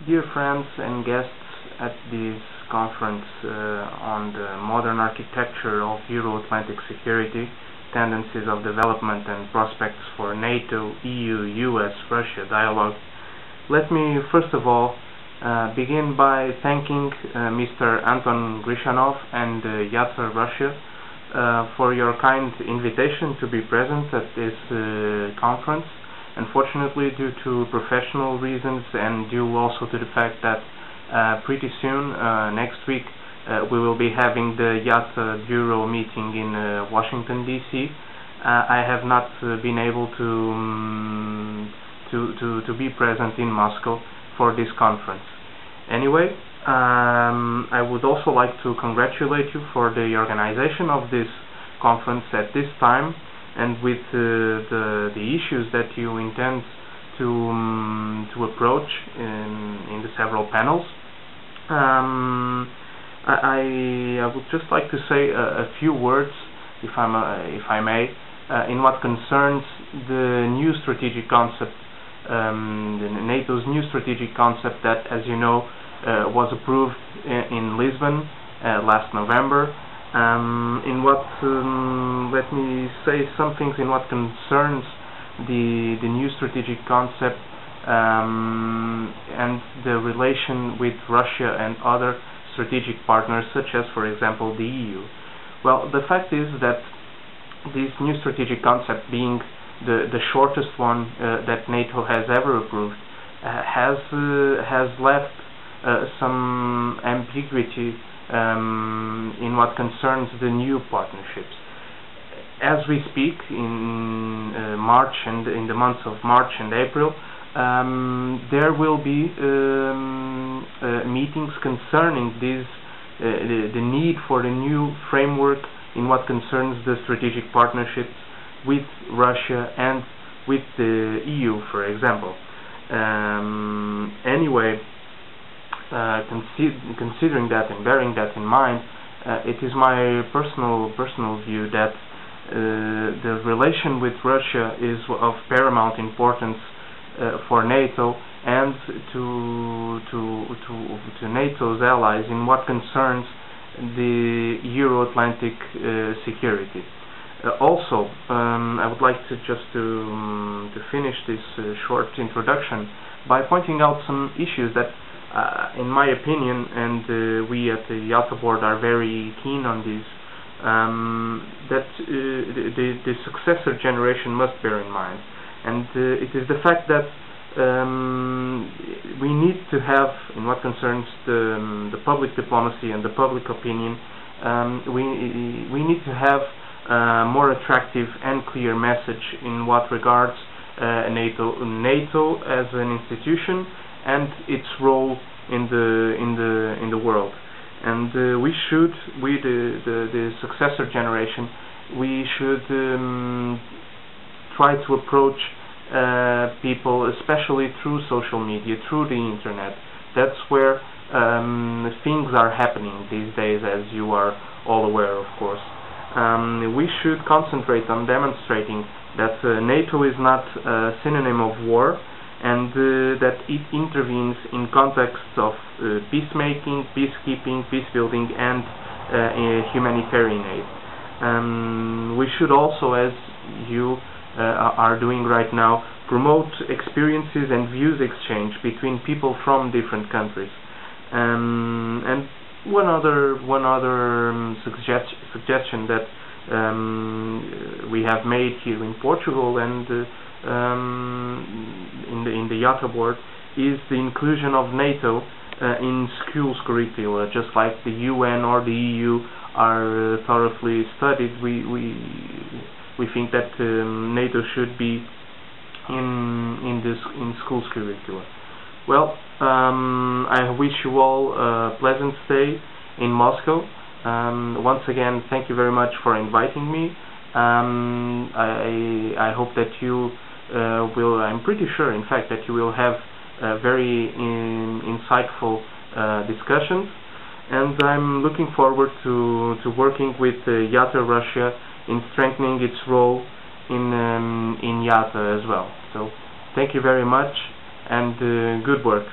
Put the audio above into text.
Dear friends and guests at this conference on the modern architecture of Euro-Atlantic security, tendencies of development and prospects for NATO, EU, US, Russia dialogue, let me first of all begin by thanking Mr. Anton Grishanov and YATA-Russia for your kind invitation to be present at this conference. Unfortunately, due to professional reasons and due also to the fact that pretty soon, next week, we will be having the YATA Bureau meeting in Washington, D.C. I have not been able to be present in Moscow for this conference. Anyway, I would also like to congratulate you for the organization of this conference at this time, and with the issues that you intend to approach in the several panels. I would just like to say a few words, if I may, in what concerns the new strategic concept, NATO's new strategic concept that, as you know, was approved in Lisbon last November. Let me say some things in what concerns the new strategic concept and the relation with Russia and other strategic partners, such as, for example, the EU. Well, the fact is that this new strategic concept, being the shortest one that NATO has ever approved, has left some ambiguity in what concerns the new partnerships. As we speak, in March and in the months of March and April, there will be meetings concerning the need for the new framework in what concerns the strategic partnerships with Russia and with the EU, for example. Anyway, considering that and bearing that in mind, it is my personal view that the relation with Russia is of paramount importance for NATO and to NATO's allies in what concerns the Euro-Atlantic security. Also, I would like to finish this short introduction by pointing out some issues that, in my opinion, and we at the YATA board are very keen on this, that the successor generation must bear in mind. And it is the fact that we need to have, in what concerns the public diplomacy and the public opinion, we need to have a more attractive and clear message in what regards NATO as an institution and its role in the world. And we should, the successor generation, we should try to approach people, especially through social media, through the internet. That's where things are happening these days, as you are all aware, of course. We should concentrate on demonstrating that NATO is not a synonym of war, and that it intervenes in contexts of peacemaking, peacekeeping, peacebuilding, and humanitarian aid. We should also, as you are doing right now, promote experiences and views exchange between people from different countries. And one other suggestion that we have made here in Portugal and in the YATA board is the inclusion of NATO in schools curricula, just like the UN or the EU are thoroughly studied. We think that NATO should be in schools curricula. Well, I wish you all a pleasant stay in Moscow. Once again, thank you very much for inviting me. I hope that you will, I'm pretty sure in fact that you will have very insightful discussions, and I'm looking forward to working with YATA-Russia in strengthening its role in YATA as well. So thank you very much, and good work.